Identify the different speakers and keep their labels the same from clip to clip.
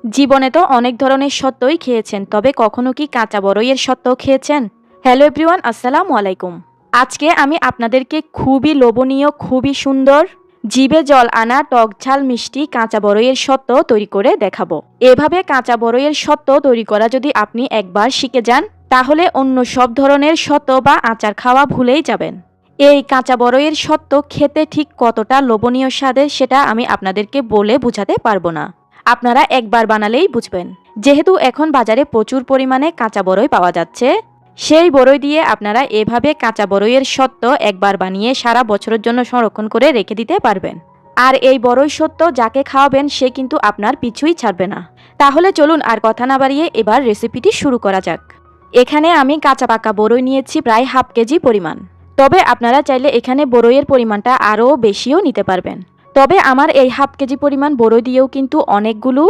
Speaker 1: জীবনে তো অনেক ধরনের সত্যই খেয়েছেন, তবে কখনো কি কাঁচা বড়ইয়ের সত্ত্ব খেয়েছেন? হ্যালো এভরিওয়ান, আসসালামু আলাইকুম। আজকে আমি আপনাদেরকে খুবই লোভনীয়, খুবই সুন্দর, জিভে জল আনা টক ঝাল মিষ্টি কাঁচা বড়ইয়ের সত্ত্ব তৈরি করে দেখাবো। এভাবে কাঁচা বড়ইয়ের সত্ত্ব তৈরি করা যদি আপনি একবার শিখে যান, তাহলে অন্য সব ধরনের সত্ত্ব বা আচার খাওয়া ভুলেই যাবেন। এই কাঁচা বড়ইয়ের সত্ত্ব খেতে ঠিক কতটা লোভনীয় স্বাদের সেটা আমি আপনাদেরকে বলে বোঝাতে পারবো না। আপনারা একবার বানালেই বুঝবেন। যেহেতু এখন বাজারে প্রচুর পরিমাণে কাঁচা বড়ই পাওয়া যাচ্ছে, সেই বড়ই দিয়ে আপনারা এভাবে কাঁচা বড়ইয়ের সত্ত্ব একবার বানিয়ে সারা বছরের জন্য সংরক্ষণ করে রেখে দিতে পারবেন। আর এই বড়ই সত্ত্ব যাকে খাওয়াবেন সে কিন্তু আপনার পিছুই ছাড়বে না। তাহলে চলুন আর কথা না বাড়িয়ে এবার রেসিপিটি শুরু করা যাক। এখানে আমি কাঁচা পাকা বড়ই নিয়েছি প্রায় হাফ কেজি পরিমাণ। তবে আপনারা চাইলে এখানে বড়ইয়ের পরিমাণটা আরও বেশিও নিতে পারবেন। তবে আমার এই হাফ কেজি পরিমাণ বড়ই দিয়েও কিন্তু অনেকগুলো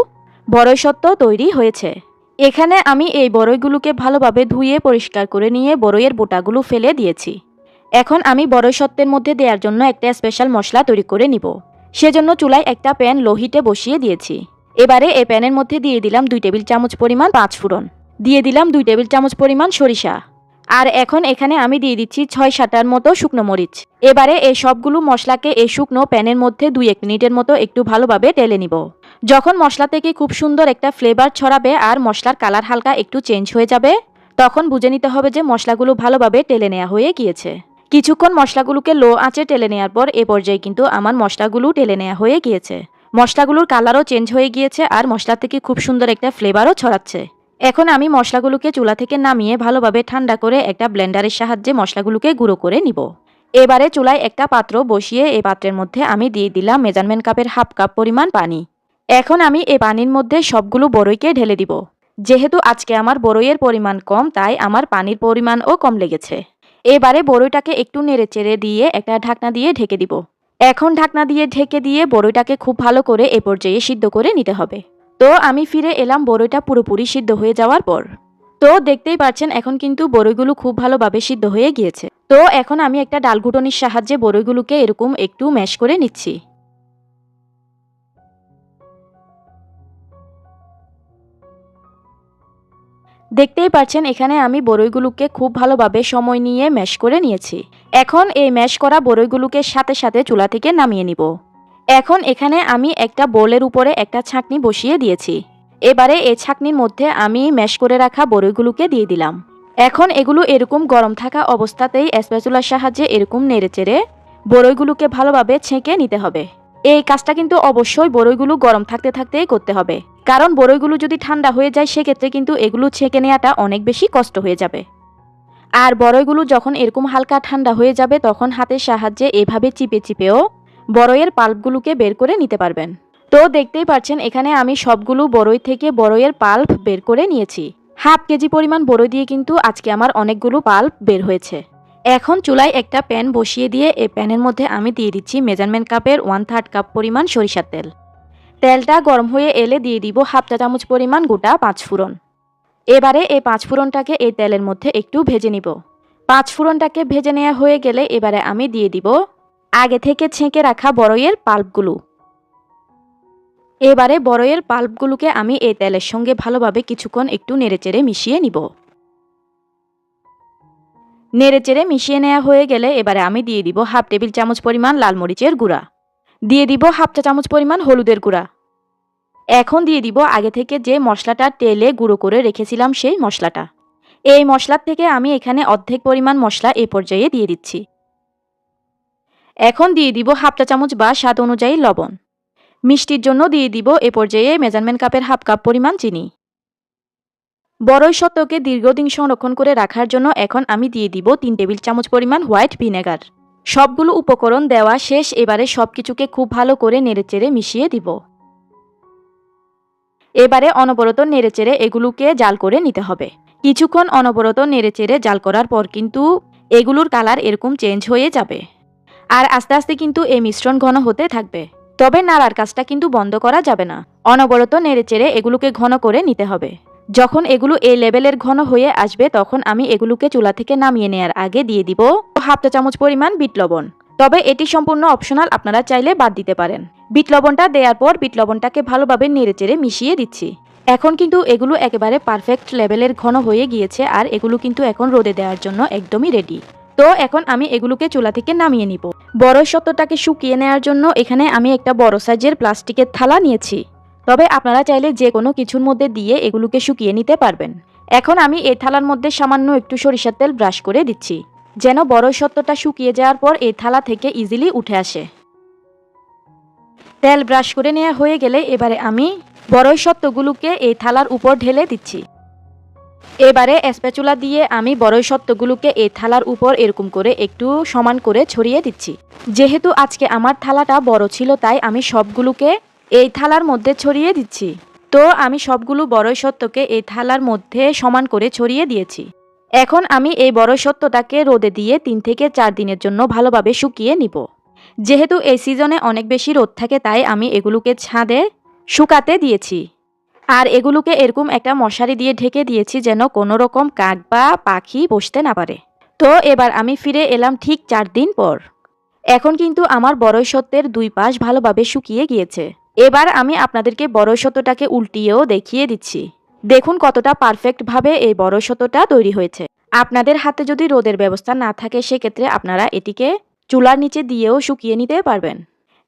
Speaker 1: বড়ই সত্ত্ব তৈরি হয়েছে। এখানে আমি এই বড়ইগুলোকে ভালোভাবে ধুয়ে পরিষ্কার করে নিয়ে বড়ইয়ের বোটাগুলো ফেলে দিয়েছি। এখন আমি বড়ই সত্ত্বের মধ্যে দেওয়ার জন্য একটা স্পেশাল মশলা তৈরি করে নিব। সেজন্য চুলায় একটা প্যান লোহিতে বসিয়ে দিয়েছি। এবারে এই প্যানের মধ্যে দিয়ে দিলাম 2 টেবিল চামচ পরিমাণ পাঁচফোড়ন, দিয়ে দিলাম 2 টেবিল চামচ পরিমাণ সরিষা, আর এখন এখানে আমি দিয়ে দিচ্ছি 6-7টার মতো শুকনো মরিচ। এবারে এই সবগুলো মশলাকে এই শুকনো প্যানের মধ্যে 2-1 মিনিটের মতো একটু ভালোভাবে টেলে নিব। যখন মশলা থেকে খুব সুন্দর একটা ফ্লেভার ছড়াবে আর মশলার কালার হালকা একটু চেঞ্জ হয়ে যাবে, তখন বুঝে নিতে হবে যে মশলাগুলো ভালোভাবে টেলে নেওয়া হয়ে গিয়েছে। কিছুক্ষণ মশলাগুলোকে লো আঁচে টেলে নেওয়ার পর এ পর্যায়ে কিন্তু আমার মশলাগুলো টেলে নেওয়া হয়ে গিয়েছে। মশলাগুলোর কালারও চেঞ্জ হয়ে গিয়েছে আর মশলা থেকে খুব সুন্দর একটা ফ্লেভারও ছড়াচ্ছে। এখন আমি মশলাগুলোকে চুলা থেকে নামিয়ে ভালোভাবে ঠান্ডা করে একটা ব্লেন্ডারের সাহায্যে মশলাগুলোকে গুঁড়ো করে নিব। এবারে চুলায় একটা পাত্র বসিয়ে এই পাত্রের মধ্যে আমি দিয়ে দিলাম মেজারমেন্ট কাপের হাফ কাপ পরিমাণ পানি। এখন আমি এই পানির মধ্যে সবগুলো বড়ইকে ঢেলে দিব। যেহেতু আজকে আমার বড়ইয়ের পরিমাণ কম, তাই আমার পানির পরিমাণও কম লেগেছে। এবারে বড়ইটাকে একটু নেড়ে চেড়ে দিয়ে একটা ঢাকনা দিয়ে ঢেকে দিব। এখন ঢাকনা দিয়ে ঢেকে দিয়ে বড়ইটাকে খুব ভালো করে এ পর্যায়ে সিদ্ধ করে নিতে হবে। তো আমি ফিরে এলাম বড়ইটা পুরোপুরি সিদ্ধ হয়ে যাওয়ার পর। তো দেখতেই পাচ্ছেন এখন কিন্তু বড়ইগুলো খুব ভালোভাবে সিদ্ধ হয়ে গিয়েছে। তো এখন আমি একটা ডাল ঘুটনির সাহায্যে বড়ইগুলোকে এরকম একটু ম্যাশ করে নিচ্ছি। দেখতেই পাচ্ছেন এখানে আমি বড়ইগুলোকে খুব ভালোভাবে সময় নিয়ে ম্যাশ করে নিয়েছি। এখন এই ম্যাশ করা বড়ইগুলোকে সাথে সাথে চুলা থেকে নামিয়ে নিব। এখন এখানে আমি একটা বোলের উপরে একটা ছাঁকনি বসিয়ে দিয়েছি। এবারে এই ছাঁকনির মধ্যে আমি ম্যাশ করে রাখা বড়ইগুলোকে দিয়ে দিলাম। এখন এগুলো এরকম গরম থাকা অবস্থাতেই স্প্যাচুলার সাহায্যে এরকম নেড়েচেড়ে বড়ইগুলোকে ভালোভাবে ছেঁকে নিতে হবে। এই কাজটা কিন্তু অবশ্যই বড়ইগুলো গরম থাকতে থাকতেই করতে হবে, কারণ বড়ইগুলো যদি ঠান্ডা হয়ে যায় সেক্ষেত্রে কিন্তু এগুলো ছেঁকে নেওয়াটা অনেক বেশি কষ্ট হয়ে যাবে। আর বড়ইগুলো যখন এরকম হালকা ঠান্ডা হয়ে যাবে তখন হাতের সাহায্যে এভাবে চিপে চিপেও বড়ইয়ের পাল্পগুলোকে বের করে নিতে পারবেন। তো দেখতেই পাচ্ছেন এখানে আমি সবগুলো বড়ই থেকে বড়ইয়ের পাল্প বের করে নিয়েছি। হাফ কেজি পরিমাণ বড়ই দিয়ে কিন্তু আজকে আমার অনেকগুলো পাল্প বের হয়েছে। এখন চুলায় একটা প্যান বসিয়ে দিয়ে এই প্যানের মধ্যে আমি দিয়ে দিচ্ছি মেজারমেন্ট কাপের 1/3 কাপ পরিমাণ সরিষার তেল। তেলটা গরম হয়ে এলে দিয়ে দিব হাফ চা চামচ পরিমাণ গোটা পাঁচফোড়ন। এবারে এই পাঁচফোড়নটাকে এই তেলের মধ্যে একটু ভেজে নিব। পাঁচফোড়নটাকে ভেজে নেওয়া হয়ে গেলে এবারে আমি দিয়ে দিব আগে থেকে ছেঁকে রাখা বড়ইয়ের পাল্পগুলো। এবারে বড়ইয়ের পাল্পগুলোকে আমি এই তেলের সঙ্গে ভালোভাবে কিছুক্ষণ একটু নেড়েচেড়ে মিশিয়ে নিব। নেড়েচেড়ে মিশিয়ে নেওয়া হয়ে গেলে এবারে আমি দিয়ে দিব হাফ টেবিল চামচ পরিমাণ লাল মরিচের গুঁড়া, দিয়ে দিব হাফ চা চামচ পরিমাণ হলুদের গুঁড়া। এখন দিয়ে দিব আগে থেকে যে মশলাটা তেলে গুঁড়ো করে রেখেছিলাম সেই মশলাটা। এই মশলার থেকে আমি এখানে অর্ধেক পরিমাণ মশলা এ পর্যায়ে দিয়ে দিচ্ছি। এখন দিয়ে দিব হাফ চা চামচ বা স্বাদ অনুযায়ী লবণ। মিষ্টির জন্য দিয়ে দিব এ পর্যায়ে মেজারমেন্ট কাপের হাফ কাপ পরিমাণ চিনি। বড়ই সত্ত্বকে দীর্ঘদিন সংরক্ষণ করে রাখার জন্য এখন আমি দিয়ে দিব 3 টেবিল চামচ পরিমাণ হোয়াইট ভিনেগার। সবগুলো উপকরণ দেওয়া শেষ। এবারে সবকিছুকে খুব ভালো করে নেড়েচেড়ে মিশিয়ে দিব। এবারে অনবরত নেড়েচেড়ে এগুলোকে জাল করে নিতে হবে। কিছুক্ষণ অনবরত নেড়েচেড়ে জাল করার পর কিন্তু এগুলোর কালার এরকম চেঞ্জ হয়ে যাবে। আর আস্তে আস্তে কিন্তু এই মিশ্রণ ঘন হতে থাকবে। তবে নাড়ার কাজটা কিন্তু বন্ধ করা যাবে না। অনবরত নেড়েচেড়ে এগুলোকে ঘন করে নিতে হবে। যখন এগুলো এই লেভেলের ঘন হয়ে আসবে তখন আমি এগুলোকে চুলা থেকে নামিয়ে নেওয়ার আগে দিয়ে দিব হাফ চা চামচ পরিমাণ বিট লবণ। তবে এটি সম্পূর্ণ অপশনাল, আপনারা চাইলে বাদ দিতে পারেন। বিট লবণটা দেওয়ার পর বিট লবণটাকে ভালোভাবে নেড়েচেড়ে মিশিয়ে দিচ্ছি। এখন কিন্তু এগুলো একেবারে পারফেক্ট লেভেলের ঘন হয়ে গিয়েছে, আর এগুলো কিন্তু এখন রোদে দেওয়ার জন্য একদমই রেডি। তো এখন আমি এগুলোকে চুলা থেকে নামিয়ে নিব। বড়ই সত্যটাকে শুকিয়ে নেওয়ার জন্য এখানে আমি একটা বড় সাইজের প্লাস্টিকের থালা নিয়েছি। তবে আপনারা চাইলে যে কোনো কিছুর মধ্যে দিয়ে এগুলোকে শুকিয়ে নিতে পারবেন। এখন আমি এই থালার মধ্যে সামান্য একটু সরিষার তেল ব্রাশ করে দিচ্ছি, যেন বড়ই সত্যটা শুকিয়ে যাওয়ার পর এই থালা থেকে ইজিলি উঠে আসে। তেল ব্রাশ করে নেওয়া হয়ে গেলে এবারে আমি বড়ই সত্যগুলোকে এই থালার উপর ঢেলে দিচ্ছি। এবারে স্প্যাচুলা দিয়ে আমি বড়ই সত্যগুলোকে এই থালার উপর এরকম করে একটু সমান করে ছড়িয়ে দিচ্ছি। যেহেতু আজকে আমার থালাটা বড় ছিল, তাই আমি সবগুলোকে এই থালার মধ্যে ছড়িয়ে দিচ্ছি। তো আমি সবগুলো বড়ই সত্যকে এই থালার মধ্যে সমান করে ছড়িয়ে দিয়েছি। এখন আমি এই বড়ই সত্যটাকে রোদে দিয়ে 3 থেকে 4 দিনের জন্য ভালোভাবে শুকিয়ে নিব। যেহেতু এই সিজনে অনেক বেশি রোদ থাকে, তাই আমি এগুলোকে ছাদে শুকাতে দিয়েছি। আর এগুলোকে এরকম একটা মশারি দিয়ে ঢেকে দিয়েছি, যেন কোনো রকম কাক বা পাখি বসতে না পারে। তো এবার আমি ফিরে এলাম ঠিক 4 দিন পর। এখন কিন্তু আমার বড়ই সত্যের 2 পাশ ভালোভাবে শুকিয়ে গিয়েছে। এবার আমি আপনাদেরকে বড়ই সত্যটাকে উল্টিয়েও দেখিয়ে দিচ্ছি। দেখুন কতটা পারফেক্টভাবে এই বড়ই সত্যটা তৈরি হয়েছে। আপনাদের হাতে যদি রোদের ব্যবস্থা না থাকে, সেক্ষেত্রে আপনারা এটিকে চুলার নিচে দিয়েও শুকিয়ে নিতে পারবেন।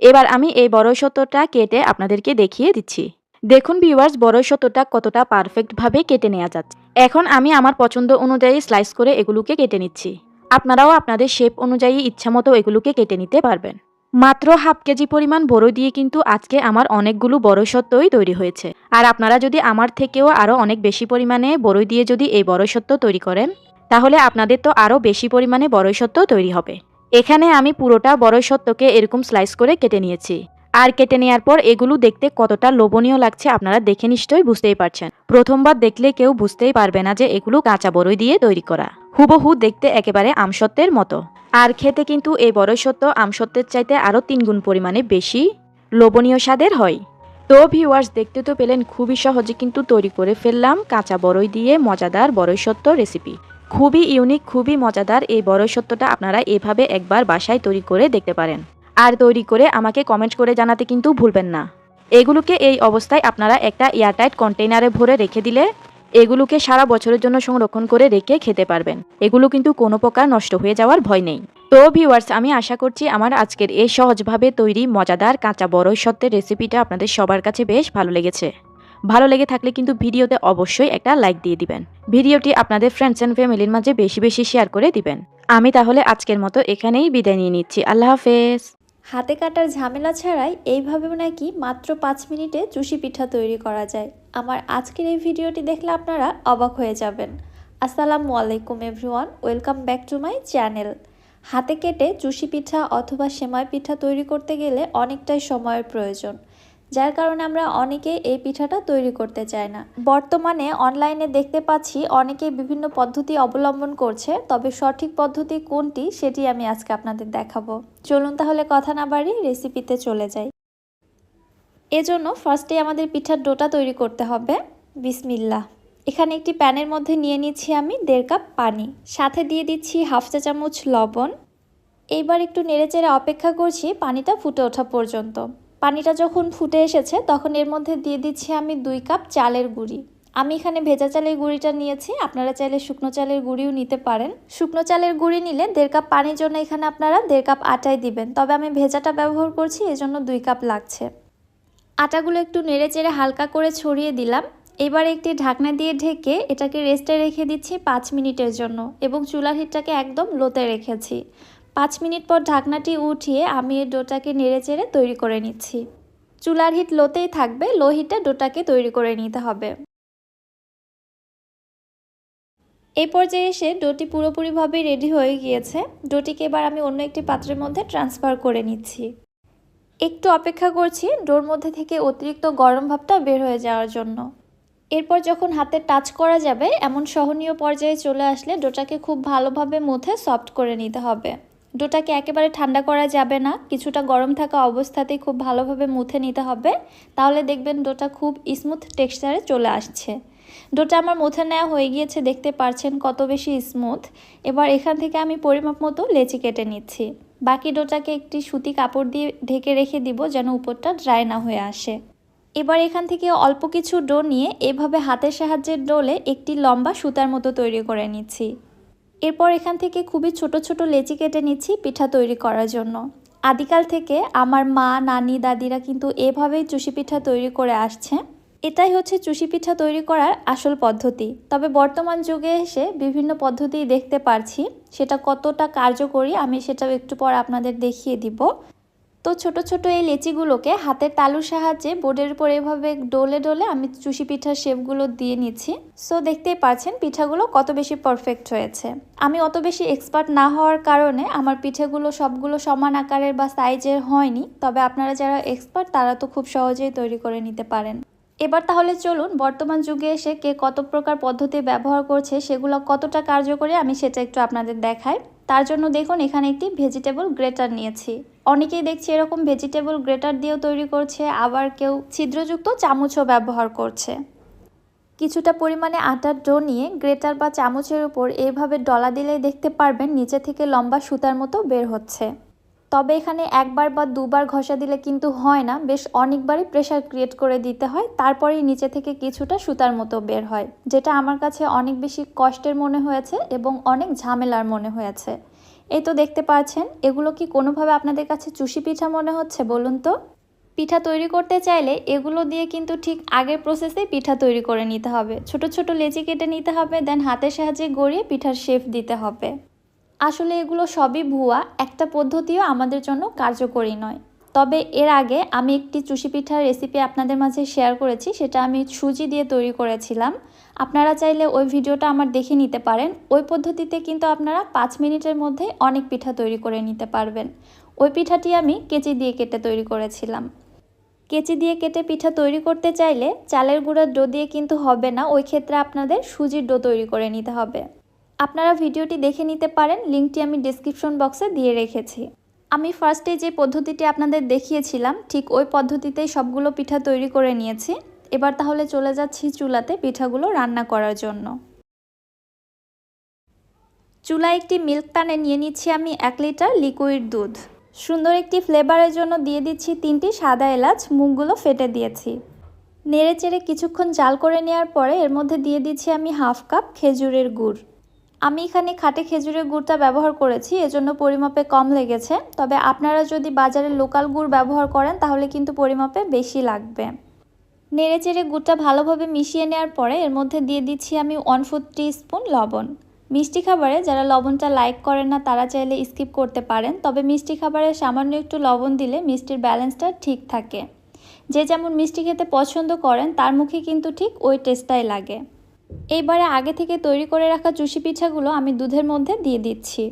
Speaker 1: এবার আমি এই বড়ই সত্যটা কেটে আপনাদেরকে দেখিয়ে দিচ্ছি। দেখুন ভিউয়ার্স, বড়ই সত্যটা কতটা পারফেক্টভাবে কেটে নেওয়া যাচ্ছে। এখন আমি আমার পছন্দ অনুযায়ী স্লাইস করে এগুলোকে কেটে নিচ্ছি। আপনারাও আপনাদের শেপ অনুযায়ী ইচ্ছামতো এগুলোকে কেটে নিতে পারবেন। মাত্র হাফ কেজি পরিমাণ বড়ই দিয়ে কিন্তু আজকে আমার অনেকগুলো বড়ই সত্যই তৈরি হয়েছে। আর আপনারা যদি আমার থেকেও আরও অনেক বেশি পরিমাণে বড়ই দিয়ে যদি এই বড়ই সত্য তৈরি করেন, তাহলে আপনাদের তো আরও বেশি পরিমাণে বড়ই সত্য তৈরি হবে। এখানে আমি পুরোটা বড়ই সত্যকে এরকম স্লাইস করে কেটে নিয়েছি। আর কেটে নেওয়ার পর এগুলো দেখতে কতটা লোভনীয় লাগছে আপনারা দেখে নিশ্চয়ই বুঝতেই পারছেন। প্রথমবার দেখলে কেউ বুঝতেই পারবে না যে এগুলো কাঁচা বড়ই দিয়ে তৈরি করা। হুবহু দেখতে একেবারে আমসত্ত্বের মতো। আর খেতে কিন্তু এই বড়ই সত্য আমসত্ত্বের চাইতে আরও 3 গুণ পরিমাণে বেশি লোভনীয় স্বাদের হয়। তো ভিউয়ার্স, দেখতে তো পেলেন খুবই সহজে কিন্তু তৈরি করে ফেললাম কাঁচা বড়ই দিয়ে মজাদার বড়ই সত্য রেসিপি। খুবই ইউনিক, খুবই মজাদার এই বড়ই সত্যটা আপনারা এভাবে একবার বাসায় তৈরি করে দেখতে পারেন। আর তৈরি করে আমাকে কমেন্ট করে জানাতে কিন্তু ভুলবেন না। এগুলোকে এই অবস্থায় আপনারা একটা এয়ারটাইট কন্টেইনারে ভরে রেখে দিলে এগুলোকে সারা বছরের জন্য সংরক্ষণ করে রেখে খেতে পারবেন। এগুলো কিন্তু কোনো প্রকার নষ্ট হয়ে যাওয়ার ভয় নেই। তো ভিউয়ার্স, আমি আশা করছি আমার আজকের এই সহজভাবে তৈরি মজাদার কাঁচা বড়ই সত্যের রেসিপিটা আপনাদের সবার কাছে বেশ ভালো লেগেছে। ভালো লেগে থাকলে কিন্তু ভিডিওতে অবশ্যই একটা লাইক দিয়ে দিবেন। ভিডিওটি আপনাদের ফ্রেন্ডস অ্যান্ড ফ্যামিলির মাঝে বেশি বেশি শেয়ার করে দিবেন। আমি তাহলে আজকের মতো এখানেই বিদায় নিয়ে নিচ্ছি। আল্লাহ হাফেজ।
Speaker 2: হাতে কাটার ঝামেলা ছাড়াই এইভাবে নাকি মাত্র 5 মিনিটে চুষি পিঠা তৈরি করা যায়। আমার আজকের এই ভিডিওটি দেখলে আপনারা অবাক হয়ে যাবেন। আসসালামু আলাইকুম everyone, welcome back to my channel. হাতে কেটে চুষি পিঠা অথবা সেমাই পিঠা তৈরি করতে গেলে অনেকটাই সময়ের প্রয়োজন, যার কারণে আমরা অনেকেই এই পিঠাটা তৈরি করতে চাই না। বর্তমানে অনলাইনে দেখতে পাচ্ছি অনেকেই বিভিন্ন পদ্ধতি অবলম্বন করছে, তবে সঠিক পদ্ধতি কোনটি সেটি আমি আজকে আপনাদের দেখাবো। চলুন তাহলে কথা না বাড়ি রেসিপিতে চলে যাই। এজন্য ফার্স্টে আমাদের পিঠার ডোটা তৈরি করতে হবে। বিসমিল্লাহ। এখানে একটি প্যানের মধ্যে নিয়ে নিচ্ছি আমি 1.5 কাপ পানি, সাথে দিয়ে দিচ্ছি হাফ চা চামচ লবণ। এইবার একটু নেড়েচেড়ে অপেক্ষা করছি পানিটা ফুটে ওঠা পর্যন্ত। পানিটা যখন ফুটে এসেছে তখন এর মধ্যে দিয়ে দিচ্ছি আমি 2 কাপ চালের গুঁড়ি। আমি এখানে ভেজা চালের গুঁড়িটা নিয়েছি, আপনারা চাইলে শুকনো চালের গুঁড়িও নিতে পারেন। শুকনো চালের গুঁড়ি নিলে 1.5 কাপ পানির জন্য এখানে আপনারা 1.5 কাপ আটাই দিবেন, তবে আমি ভেজাটা ব্যবহার করছি, এজন্য 2 কাপ লাগছে। আটাগুলো একটু নেড়েচেড়ে হালকা করে ছড়িয়ে দিলাম। এবার একটি ঢাকনা দিয়ে ঢেকে এটাকে রেস্টে রেখে দিচ্ছি 5 মিনিটের জন্য, এবং চুলার হিটটাকে একদম লোতে রেখেছি। 5 মিনিট পর ঢাকনাটি উঠিয়ে আমি এই ডোটাকে নেড়েচেড়ে তৈরি করে নিচ্ছি। চুলার হিট লোতেই থাকবে, লো হিটে ডোটাকে তৈরি করে নিতে হবে। এই পর্যায়ে এসে ডোটি পুরোপুরিভাবে রেডি হয়ে গিয়েছে। ডোটিকে এবার আমি অন্য একটি পাত্রের মধ্যে ট্রান্সফার করে নিচ্ছি। একটু অপেক্ষা করছি ডোর মধ্যে থেকে অতিরিক্ত গরম ভাবটা বের হয়ে যাওয়ার জন্য। এরপর যখন হাতে টাচ করা যাবে এমন সহনীয় পর্যায়ে চলে আসলে ডোটাকে খুব ভালোভাবে মুথে সফট করে নিতে হবে। ডোটাকে একেবারে ঠান্ডা করা যাবে না, কিছুটা গরম থাকা অবস্থাতেই খুব ভালোভাবে মুথে নিতে হবে, তাহলে দেখবেন ডোটা খুব স্মুথ টেক্সচারে চলে আসছে। ডোটা আমার মুথে নেওয়া হয়ে গিয়েছে, দেখতে পাচ্ছেন কত বেশি স্মুথ। এবার এখান থেকে আমি পরিমাপ মতো লেচি কেটে নিচ্ছি। বাকি ডোটাকে একটি সুতি কাপড় দিয়ে ঢেকে রেখে দিব যেন উপরটা ড্রাই না হয়ে আসে। এবার এখান থেকে অল্প কিছু ডো নিয়ে এভাবে হাতের সাহায্যে ডলে একটি লম্বা সুতার মতো তৈরি করে নিচ্ছি। এরপর এখান থেকে খুবই ছোট ছোট লেচি কেটে নিচ্ছি পিঠা তৈরি করার জন্য। আদিকাল থেকে আমার মা, নানি, দাদিরা কিন্তু এভাবেই চুষি পিঠা তৈরি করে আসছে। এটাই হচ্ছে চুষি পিঠা তৈরি করার আসল পদ্ধতি। তবে বর্তমান যুগে এসে বিভিন্ন পদ্ধতি দেখতে পারছি, সেটা কতটা কার্যকরী আমি সেটাও একটু পর আপনাদের দেখিয়ে দিব। তো ছোট ছোট এই লেচিগুলোকে হাতের তালুর সাহায্যে বোর্ডের উপর এভাবে ডলে ডলে আমি চুষি পিঠার শেপগুলো দিয়ে নিচ্ছি। সো দেখতেই পাচ্ছেন পিঠাগুলো কত বেশি পারফেক্ট হয়েছে। আমি অত বেশি এক্সপার্ট না হওয়ার কারণে আমার পিঠাগুলো সবগুলো সমান আকারের বা সাইজের হয়নি। তবে আপনারা যারা এক্সপার্ট তারা তো খুব সহজেই তৈরি করে নিতে পারেন। এবার তাহলে চলুন বর্তমান যুগে এসে কে কত প্রকার পদ্ধতি ব্যবহার করছে সেগুলো কতটা কার্যকরী আমি সেটা একটু আপনাদের দেখাই। তার জন্য দেখুন এখানে একটি ভেজিটেবল গ্রেটার নিয়েছি। অনেকেই দেখছি এরকম ভেজিটেবল গ্রেটার দিয়েও তৈরি করছে, আবার কেউ ছিদ্রযুক্ত চামচও ব্যবহার করছে। কিছুটা পরিমাণে আটার ডো নিয়ে গ্রেটার বা চামচের উপর এইভাবে ডলা দিলেই দেখতে পারবেন নিচে থেকে লম্বা সুতার মতো বের হচ্ছে। তবে এখানে একবার বা দুবার ঘষা দিলে কিন্তু হয় না, বেশ অনেকবারই প্রেসার ক্রিয়েট করে দিতে হয়, তারপরেই নিচে থেকে কিছুটা সুতার মতো বের হয়, যেটা আমার কাছে অনেক বেশি কষ্টের মনে হয়েছে এবং অনেক ঝামেলার মনে হয়েছে। এই তো দেখতে পাচ্ছেন, এগুলো কি কোনোভাবে আপনাদের কাছে চুষি পিঠা মনে হচ্ছে বলুন তো? পিঠা তৈরি করতে চাইলে এগুলো দিয়ে কিন্তু ঠিক আগের প্রসেসেই পিঠা তৈরি করে নিতে হবে। ছোট ছোট লেচি কেটে নিতে হবে, দেন হাতের সাহায্যে গড়িয়ে পিঠার শেপ দিতে হবে। আসলে এগুলো সবই ভুয়া, একটা পদ্ধতিও আমাদের জন্য কার্যকরী নয়। তবে এর আগে আমি একটি চুষি পিঠার রেসিপি আপনাদের মাঝে শেয়ার করেছি, সেটা আমি সুজি দিয়ে তৈরি করেছিলাম। আপনারা চাইলে ওই ভিডিওটা আমার দেখে নিতে পারেন। ওই পদ্ধতিতে কিন্তু আপনারা 5 মিনিটের মধ্যে অনেক পিঠা তৈরি করে নিতে পারবেন। ওই পিঠাটি আমি কেচি দিয়ে কেটে তৈরি করেছিলাম। কেচি দিয়ে কেটে পিঠা তৈরি করতে চাইলে চালের গুঁড়ার ডো দিয়ে কিন্তু হবে না, ওই ক্ষেত্রে আপনাদের সুজির ডো তৈরি করে নিতে হবে। আপনারা ভিডিওটি দেখে নিতে পারেন, লিঙ্কটি আমি ডেসক্রিপশন বক্সে দিয়ে রেখেছি। আমি ফার্স্টে যে পদ্ধতিটি আপনাদের দেখিয়েছিলাম ঠিক ওই পদ্ধতিতেই সবগুলো পিঠা তৈরি করে নিয়েছি। এবার তাহলে চলে যাচ্ছি চুলাতে পিঠাগুলো রান্না করার জন্য। চুলায় একটি মিল্ক প্যানে নিয়ে নিচ্ছি আমি 1 লিটার লিকুইড দুধ। সুন্দর একটি ফ্লেভারের জন্য দিয়ে দিচ্ছি 3টি সাদা এলাচ, মুখগুলো ফেটে দিয়েছি। নেড়ে চেড়ে কিছুক্ষণ জাল করে নেওয়ার পরে এর মধ্যে দিয়ে দিচ্ছি আমি 1/2 কাপ খেজুরের গুড়। আমি এখানে খাঁটি খেজুরের গুড়টা ব্যবহার করেছি, এজন্য পরিমাপে কম লেগেছে। তবে আপনারা যদি বাজারের লোকাল গুড় ব্যবহার করেন তাহলে কিন্তু পরিমাপে বেশি লাগবে। নেড়ে চেড়ে গুড়টা ভালোভাবে মিশিয়ে নেওয়ার পরে এর মধ্যে দিয়ে দিচ্ছি আমি 1/4 টিস্পুন লবণ। মিষ্টি খাবারে যারা লবণটা লাইক করেন না তারা চাইলে স্কিপ করতে পারেন, তবে মিষ্টি খাবারে সামান্য একটু লবণ দিলে মিষ্টির ব্যালেন্সটা ঠিক থাকে। যে যেমন মিষ্টি খেতে পছন্দ করেন তার মুখে কিন্তু ঠিক ওই টেস্টটাই লাগে। এইবারে আগে থেকে তৈরি করে রাখা চুষি পিঠাগুলো আমি দুধের মধ্যে দিয়ে দিচ্ছি।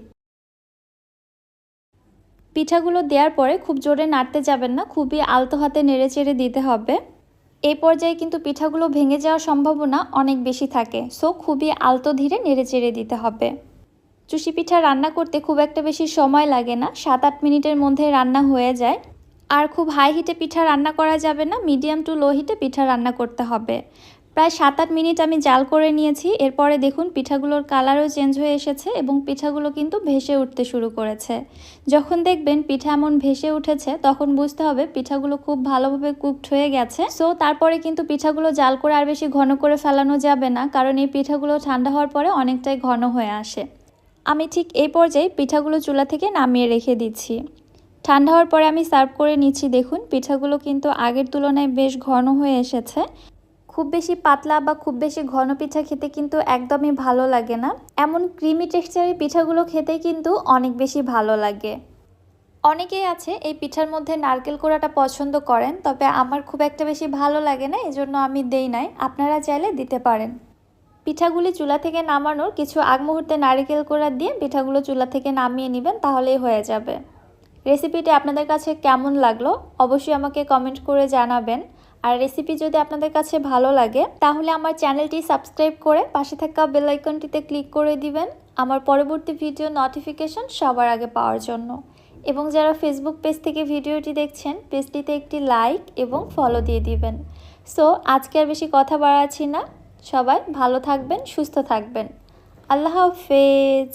Speaker 2: পিঠাগুলো দেওয়ার পরে খুব জোরে নাড়তে যাবেন না, খুবই আলতো হাতে নেড়ে চেড়ে দিতে হবে। এই পর্যায়ে কিন্তু পিঠাগুলো ভেঙে যাওয়ার সম্ভাবনা অনেক বেশি থাকে, সো খুবই আলতো ধীরে নেড়ে চেড়ে দিতে হবে। চুষি পিঠা রান্না করতে খুব একটা বেশি সময় লাগে না, 7-8 মিনিটের মধ্যে রান্না হয়ে যায়। আর খুব হাই হিটে পিঠা রান্না করা যাবে না, মিডিয়াম টু লো হিটে পিঠা রান্না করতে হবে। প্রায় 7-8 মিনিট আমি জাল করে নিয়েছি। এরপরে দেখুন পিঠাগুলোর কালারও চেঞ্জ হয়ে এসেছে এবং পিঠাগুলো কিন্তু ভেসে উঠতে শুরু করেছে। যখন দেখবেন পিঠা এমন ভেসে উঠেছে তখন বুঝতে হবে পিঠাগুলো খুব ভালোভাবে কুকড হয়ে গেছে। সো তারপরে কিন্তু পিঠাগুলো জাল করে আর বেশি ঘন করে ফেলানো যাবে না, কারণ এই পিঠাগুলো ঠান্ডা হওয়ার পরে অনেকটাই ঘন হয়ে আসে। আমি ঠিক এই পর্যায়ে পিঠাগুলো চুলা থেকে নামিয়ে রেখে দিচ্ছি। ঠান্ডা হওয়ার পরে আমি সার্ভ করে নিচ্ছি। দেখুন পিঠাগুলো কিন্তু আগের তুলনায় বেশ ঘন হয়ে এসেছে। খুব বেশি পাতলা বা খুব বেশি ঘন পিঠা খেতে কিন্তু একদমই ভালো লাগে না, এমন ক্রিমি টেক্সচারের পিঠাগুলো খেতে কিন্তু অনেক বেশি ভালো লাগে। অনেকেই আছে এই পিঠার মধ্যে নারকেল কোড়াটা পছন্দ করেন, তবে আমার খুব একটা বেশি ভালো লাগে না, এজন্য আমি দেই নাই। আপনারা চাইলে দিতে পারেন। পিঠাগুলি চুলা থেকে নামানোর কিছু আগ মুহূর্তে নারকেল কোড়া দিয়ে পিঠাগুলো চুলা থেকে নামিয়ে নেবেন, তাহলেই হয়ে যাবে। রেসিপিটি আপনাদের কাছে কেমন লাগলো অবশ্যই আমাকে কমেন্ট করে জানাবেন। আর রেসিপি যদি আপনাদের কাছে ভালো লাগে তাহলে আমার চ্যানেলটি সাবস্ক্রাইব করে পাশে থাকা বেল আইকনটিতে ক্লিক করে দিবেন আমার পরবর্তী ভিডিও নোটিফিকেশন সবার আগে পাওয়ার জন্য। এবং যারা ফেসবুক পেজ থেকে ভিডিওটি দেখছেন পেজটিতে একটি লাইক এবং ফলো দিয়ে দিবেন। সো আজকে আর বেশি কথা বাড়াচ্ছি না, সবাই ভালো থাকবেন, সুস্থ থাকবেন। আল্লাহ হাফেজ।